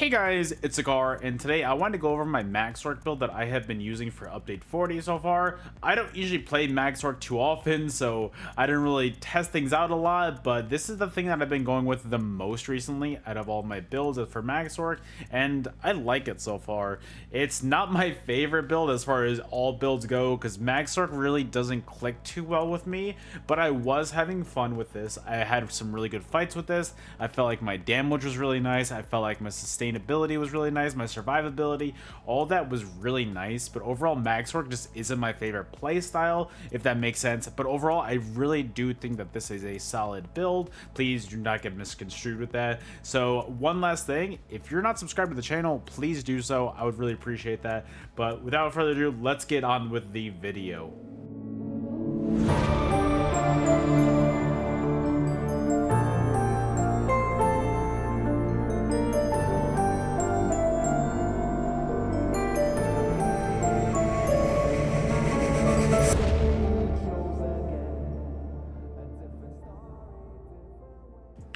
Hey guys, it's Sekaar, and today I wanted to go over my MagSorc build that I have been using for update 40 so far. I don't usually play MagSorc too often, so I didn't really test things out a lot, but this is the thing that I've been going with the most recently out of all my builds for MagSorc, and I like it so far. It's not my favorite build as far as all builds go, because MagSorc really doesn't click too well with me, but I was having fun with this. I had some really good fights with this. I felt like my damage was really nice. I felt like my sustainability was really nice, my survivability, all that was really nice, but overall MagSorc just isn't my favorite play style, if that makes sense. But overall, I really do think that this is a solid build. Please do not get misconstrued with that. So one last thing, if you're not subscribed to the channel, please do so. I would really appreciate that. But without further ado, let's get on with the video.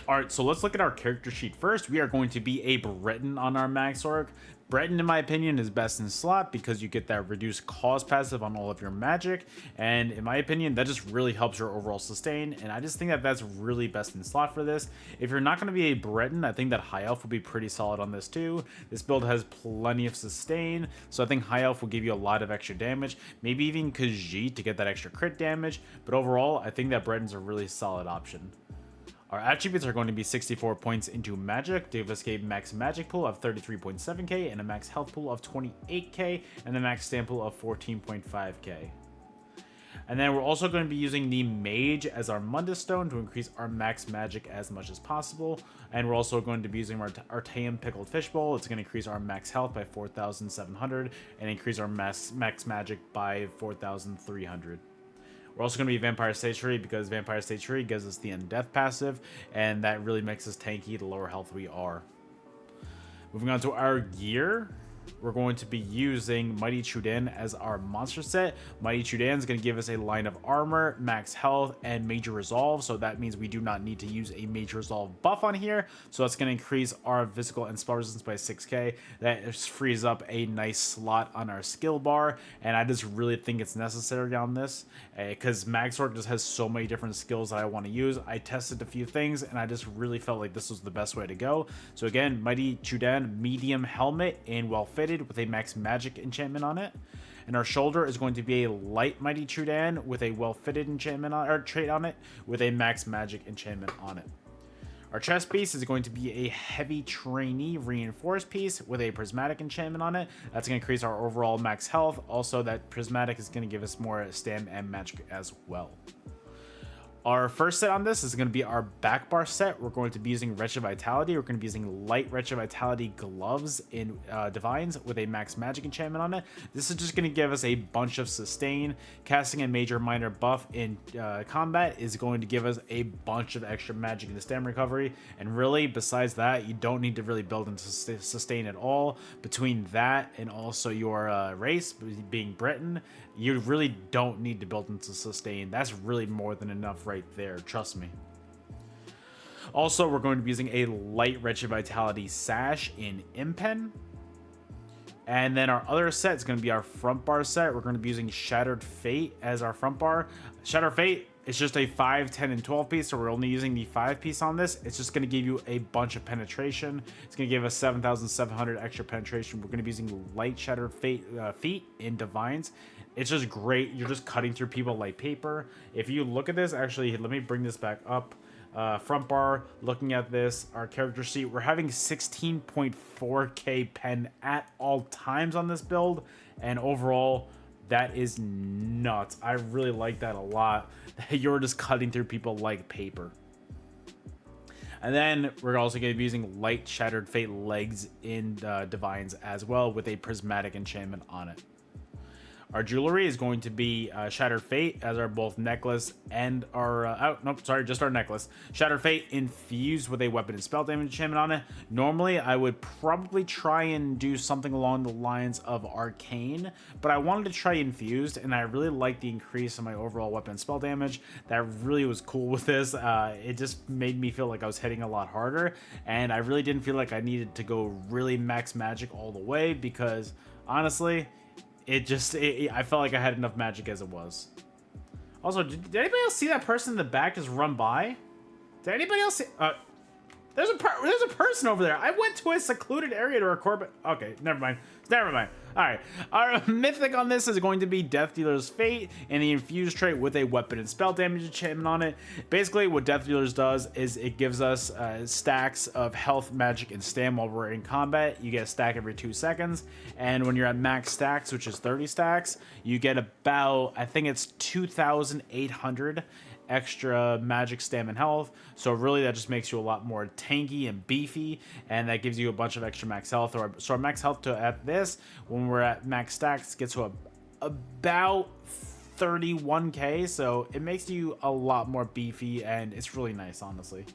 Alright, so let's look at our character sheet first. We are going to be a Breton on our MagSorc. Breton, in my opinion, is best in slot because you get that reduced cost passive on all of your magic, and in my opinion, that just really helps your overall sustain, and I just think that that's really best in slot for this. If you're not going to be a Breton, I think that High Elf will be pretty solid on this too. This build has plenty of sustain, so I think High Elf will give you a lot of extra damage, maybe even Khajiit to get that extra crit damage, but overall, I think that Breton's a really solid option. Our attributes are going to be 64 points into magic to give us a max magic pool of 33.7k and a max health pool of 28k and a max stamp pool of 14.5k. And then we're also going to be using the Mage as our Mundus Stone to increase our max magic as much as possible. And we're also going to be using our Artaeum Pickled Fishbowl. It's going to increase our max health by 4,700 and increase our max magic by 4,300. We're also going to be Vampire Stage Tree because Vampire Stage Tree gives us the Undeath passive, and that really makes us tanky the lower health we are. Moving on to our gear, we're going to be using Mighty Chudan as our monster set. Mighty Chudan is going to give us a line of armor, max health, and major resolve. So that means we do not need to use a major resolve buff on here. So that's going to increase our physical and spell resistance by 6k. That just frees up a nice slot on our skill bar. And I just really think it's necessary on this because MagSorc just has so many different skills that I want to use. I tested a few things and I just really felt like this was the best way to go. So again, Mighty Chudan medium helmet and well fitted with a max magic enchantment on it, and our shoulder is going to be a light Mighty Chudan with a well fitted enchantment on, or trait on it, with a max magic enchantment on it. Our chest piece is going to be a heavy trainee reinforced piece with a prismatic enchantment on it. That's going to increase our overall max health. Also, that prismatic is going to give us more stam and magic as well. Our first set on this is going to be our back bar set. We're going to be using Wretched Vitality. We're going to be using light Wretched Vitality gloves in Divines with a max magic enchantment on it. This is just going to give us a bunch of sustain. Casting a major minor buff in combat is going to give us a bunch of extra magic in the stam recovery. And really, besides that, you don't need to really build into sustain at all. Between that and also your race, being Breton, you really don't need to build into sustain. That's really more than enough right there, trust me. Also, we're going to be using a light Wretched Vitality sash in Impen. And then our other set is going to be our front bar set. We're going to be using Shattered Fate as our front bar. Shattered Fate, it's just a 5, 10, and 12 piece, so we're only using the 5 piece on this. It's just going to give you a bunch of penetration. It's going to give us 7,700 extra penetration. We're going to be using light Shattered Fate feet in Divines. It's just great. You're just cutting through people like paper. If you look at this, actually, let me bring this back up. Front bar, looking at this, our character sheet, we're having 16.4k pen at all times on this build, and overall, that is nuts. I really like that a lot. You're just cutting through people like paper. And then we're also going to be using light Shattered Fate legs in Divines as well with a prismatic enchantment on it. Our jewelry is going to be Shattered Fate, as our both necklace and our oh nope, sorry, just our necklace. Shattered Fate infused with a weapon and spell damage enchantment on it. Normally I would probably try and do something along the lines of arcane, but I wanted to try infused, and I really like the increase in my overall weapon and spell damage. That really was cool with this. It just made me feel like I was hitting a lot harder, and I really didn't feel like I needed to go really max magic all the way, because honestly, I felt like I had enough magic as it was. Also, did anybody else see that person in the back just run by? Did anybody else see? There's a person over there. I went to a secluded area to record, but okay, never mind. Never mind. All right, our mythic on this is going to be Death Dealer's Fate and the infused trait with a weapon and spell damage enchantment on it. Basically, what Death Dealer's does is it gives us stacks of health, magic, and stam while we're in combat. You get a stack every 2 seconds, and when you're at max stacks, which is 30 stacks, you get about, I think it's 2,800 extra magic, stam, and health. So really that just makes you a lot more tanky and beefy, and that gives you a bunch of extra max health. So our max health at this, when we're at max stacks, gets to about 31k, so it makes you a lot more beefy, and it's really nice, honestly.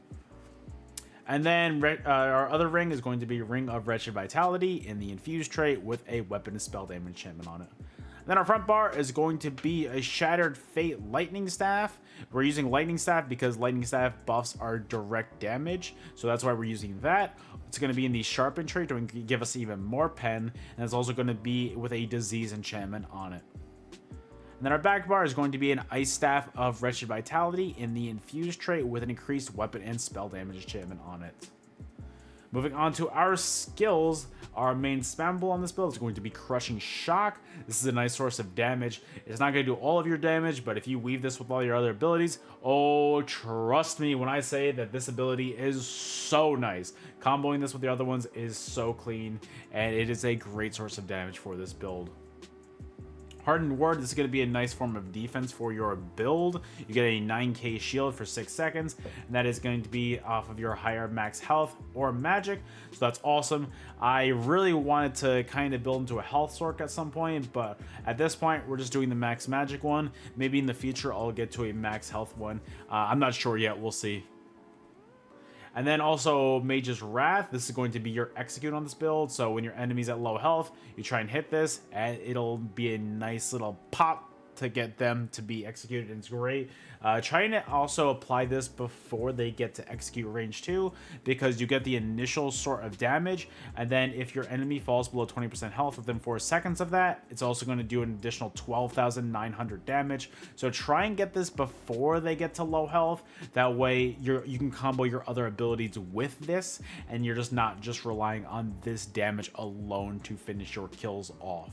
And then our other ring is going to be Ring of Wretched Vitality in the infused trait with a weapon and spell damage enchantment on it. Then our front bar is going to be a Shattered Fate Lightning Staff. We're using Lightning Staff because Lightning Staff buffs our direct damage, so that's why we're using that. It's going to be in the Sharpen trait to give us even more pen, and it's also going to be with a Disease enchantment on it. And then our back bar is going to be an Ice Staff of Wretched Vitality in the infused trait with an increased weapon and spell damage enchantment on it. Moving on to our skills, our main spammable on this build is going to be Crushing Shock. This is a nice source of damage. It's not going to do all of your damage, but if you weave this with all your other abilities, oh, trust me when I say that this ability is so nice. Comboing this with the other ones is so clean, and it is a great source of damage for this build. Hardened Ward, this is going to be a nice form of defense for your build. You get a 9k shield for 6 seconds, and that is going to be off of your higher max health or magic, so that's awesome. I really wanted to kind of build into a MagSorc at some point, but at this point, we're just doing the max magic one. Maybe in the future, I'll get to a max health one. I'm not sure yet. We'll see. And then also Mage's Wrath. This is going to be your execute on this build. So when your enemy's at low health, you try and hit this, and it'll be a nice little pop to get them to be executed, and it's great. Trying to also apply this before they get to execute range 2, because you get the initial sort of damage, and then if your enemy falls below 20% health within 4 seconds of that, it's also going to do an additional 12,900 damage. So try and get this before they get to low health. That way you can combo your other abilities with this, and you're just not just relying on this damage alone to finish your kills off.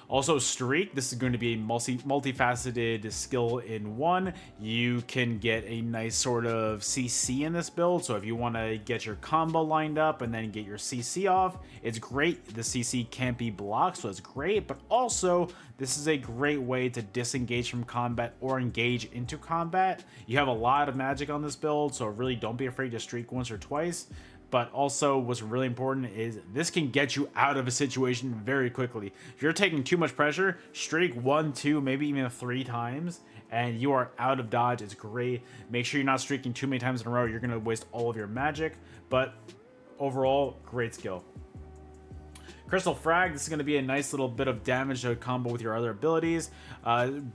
Also, Streak, this is going to be a multifaceted skill in one. You can get a nice sort of CC in this build, so if you want to get your combo lined up and then get your CC off, it's great. The CC can't be blocked, so it's great, but also this is a great way to disengage from combat or engage into combat. You have a lot of magic on this build, so really don't be afraid to streak once or twice. But also what's really important is this can get you out of a situation very quickly. If you're taking too much pressure, streak 1, 2, maybe even 3 times, and you are out of dodge. It's great. Make sure you're not streaking too many times in a row. You're going to waste all of your magic, but overall, great skill. Crystal Frag, this is going to be a nice little bit of damage to combo with your other abilities.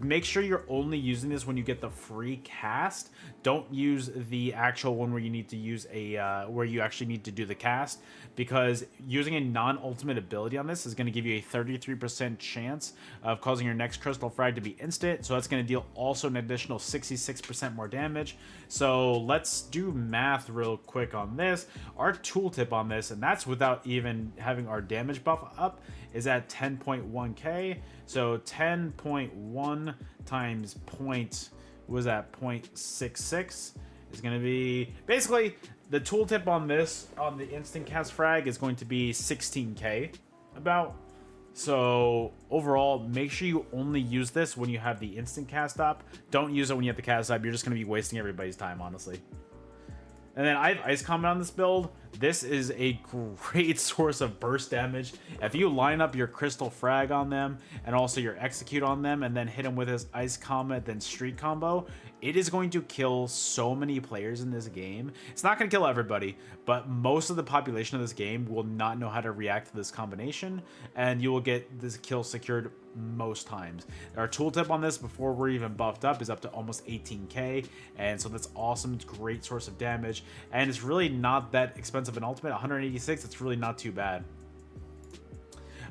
Make sure you're only using this when you get the free cast. Don't use the actual one where you need to use a where you actually need to do the cast, because using a non-ultimate ability on this is going to give you a 33% chance of causing your next Crystal Frag to be instant. So that's going to deal also an additional 66% more damage. So let's do math real quick on this. Our tooltip on this, and that's without even having our damage buff up, is at 10.1k. So 10.1 times was that 0.66 is going to be basically the tooltip on this, on the instant cast frag, is going to be 16k about. So overall, make sure you only use this when you have the instant cast up. Don't use it when you have the cast up. You're just going to be wasting everybody's time, honestly. And then I have Ice Combat on this build. this is a great source of burst damage. If you line up your crystal frag on them and also your execute on them and then hit them with his ice comet then streak combo, it is going to kill so many players in this game. It's not going to kill everybody, but most of the population of this game will not know how to react to this combination, and you will get this kill secured most times. Our tooltip on this before we're even buffed up is up to almost 18k, and so that's awesome. It's a great source of damage, and it's really not that expensive an ultimate. 186, it's really not too bad.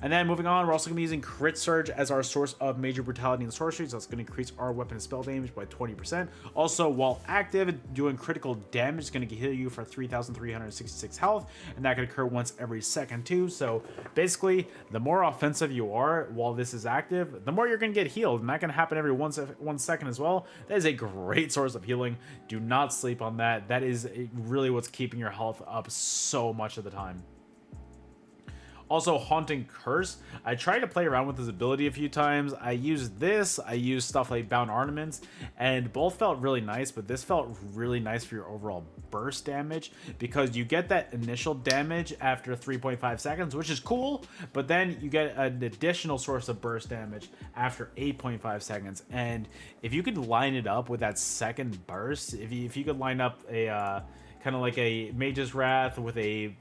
And then moving on, we're also going to be using Crit Surge as our source of major brutality and sorcery, so it's going to increase our weapon and spell damage by 20%. Also, while active, doing critical damage is going to heal you for 3,366 health, and that can occur once every second too. So basically, the more offensive you are while this is active, the more you're going to get healed, and that can happen every 1 second as well. That is a great source of healing. Do not sleep on that. That is really what's keeping your health up so much of the time. Also, Haunting Curse. I tried to play around with this ability a few times. I used this, I used stuff like Bound Ornaments, and both felt really nice, but this felt really nice for your overall burst damage because you get that initial damage after 3.5 seconds, which is cool, but then you get an additional source of burst damage after 8.5 seconds. And if you could line it up with that second burst, if you could line up a kind of like a Mage's Wrath with a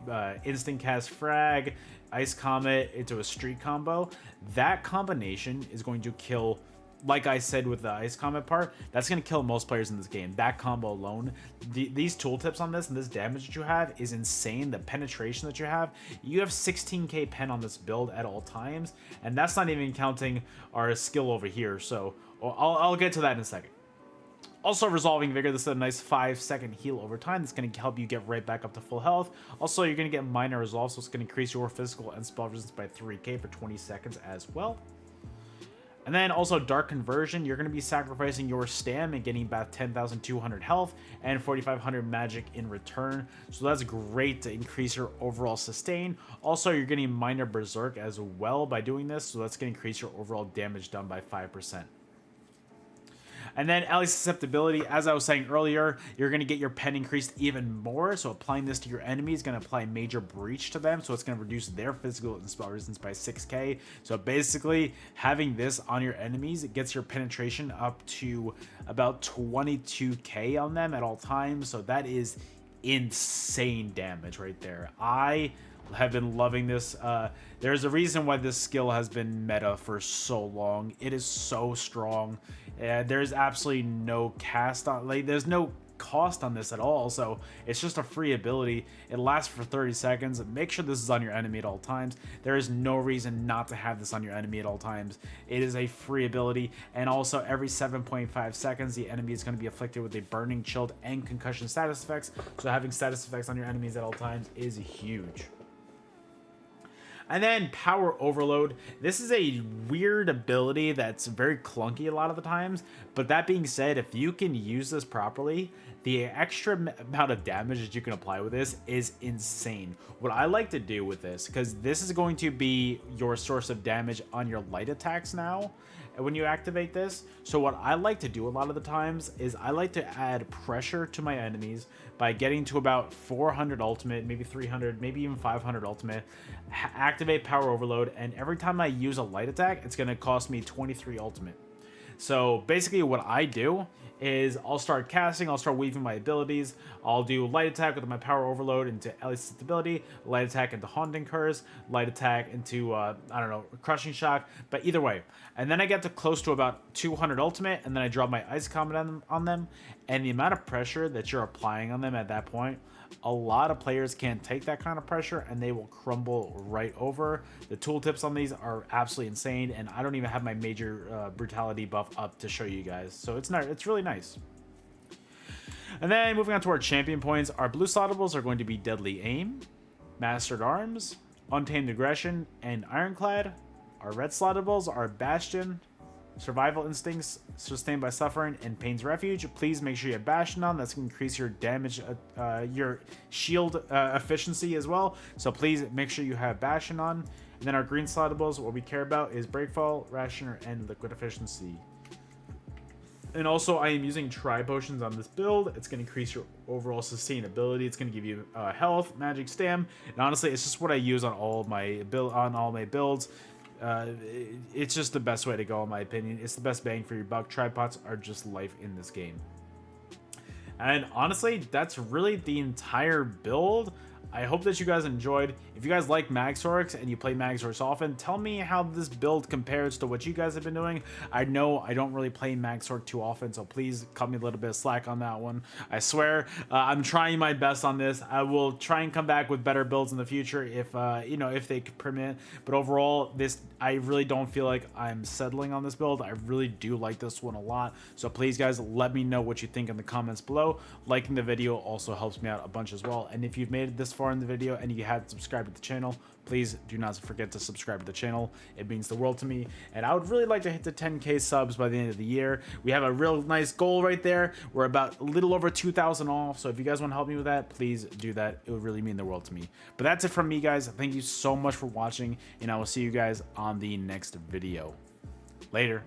instant cast frag, Ice Comet into a streak combo, that combination is going to kill, like I said with the Ice Comet part, that's going to kill most players in this game. That combo alone, these tooltips on this and this damage that you have is insane. The penetration that you have 16k pen on this build at all times, and that's not even counting our skill over here. So I'll get to that in a second. Also, Resolving Vigor, this is a nice 5-second heal over time. That's going to help you get right back up to full health. Also, you're going to get Minor Resolve, so it's going to increase your physical and spell resistance by 3k for 20 seconds as well. And then also Dark Conversion, you're going to be sacrificing your stam and getting back 10,200 health and 4,500 magic in return. So that's great to increase your overall sustain. Also, you're getting Minor Berserk as well by doing this, so that's going to increase your overall damage done by 5%. And then Ally Susceptibility, as I was saying earlier, you're going to get your pen increased even more. So applying this to your enemy is going to apply Major Breach to them. So it's going to reduce their physical and spell resistance by 6k. So basically, having this on your enemies, it gets your penetration up to about 22k on them at all times. So that is insane damage right there. I have been loving this. There's a reason why this skill has been meta for so long. It is so strong. There's absolutely no cast on, like, there's no cost on this at all, so it's just a free ability. It lasts for 30 seconds. Make sure this is on your enemy at all times. There is no reason not to have this on your enemy at all times. It is a free ability, and also every 7.5 seconds the enemy is going to be afflicted with a burning, chilled, and concussion status effects, so having status effects on your enemies at all times is huge. And then Power Overload. This is a weird ability that's very clunky a lot of the times, but that being said, if you can use this properly, the extra amount of damage that you can apply with this is insane. What I like to do with this, because this is going to be your source of damage on your light attacks now when you activate this. So what I like to do a lot of the times is I like to add pressure to my enemies by getting to about 400 ultimate, maybe 300, maybe even 500 ultimate, activate Power Overload, and every time I use a light attack, it's going to cost me 23 ultimate. So basically what I do is I'll start casting, I'll start weaving my abilities, I'll do light attack with my Power Overload into Ally Susceptibility, light attack into Haunting Curse, light attack into, I don't know, Crushing Shock, but either way. And then I get to close to about 200 ultimate, and then I drop my Ice Comet on them, and the amount of pressure that you're applying on them at that point, a lot of players can't take that kind of pressure and they will crumble right over. The tooltips on these are absolutely insane, and I don't even have my major brutality buff up to show you guys, so it's really nice. And then moving on to our champion points, our blue slottables are going to be Deadly Aim, Mastered Arms, Untamed Aggression, and Ironclad. Our red slottables are Bastion, Survival Instincts, Sustained by Suffering, and Pain's Refuge. Please make sure you have Bastion on. That's going to increase your damage, your shield efficiency as well. So please make sure you have Bastion on. And then our green slottables, what we care about is Breakfall, Rationer, and Liquid Efficiency. And also, I am using tri potions on this build. It's going to increase your overall sustainability. It's going to give you health, magic, stam, and honestly, it's just what I use on all my builds. It's just the best way to go, in my opinion. It's the best bang for your buck. Tripods are just life in this game. And honestly, that's really the entire build. I hope that you guys enjoyed. If you guys like MagSorcs and you play MagSorcs often, tell me how this build compares to what you guys have been doing. I know I don't really play MagSorc too often, so please cut me a little bit of slack on that one. I swear, I'm trying my best on this. I will try and come back with better builds in the future if if they could permit. But overall, I really don't feel like I'm settling on this build. I really do like this one a lot. So please, guys, let me know what you think in the comments below. Liking the video also helps me out a bunch as well. And if you've made it this far in the video and you haven't subscribed to the channel, please do not forget to subscribe to the channel. It means the world to me, and I would really like to hit the 10K subs by the end of the year. We have a real nice goal right there. We're about a little over 2,000 off, so if you guys want to help me with that, please do that. It would really mean the world to me. But that's it from me, guys. Thank you so much for watching, and I will see you guys on the next video. Later.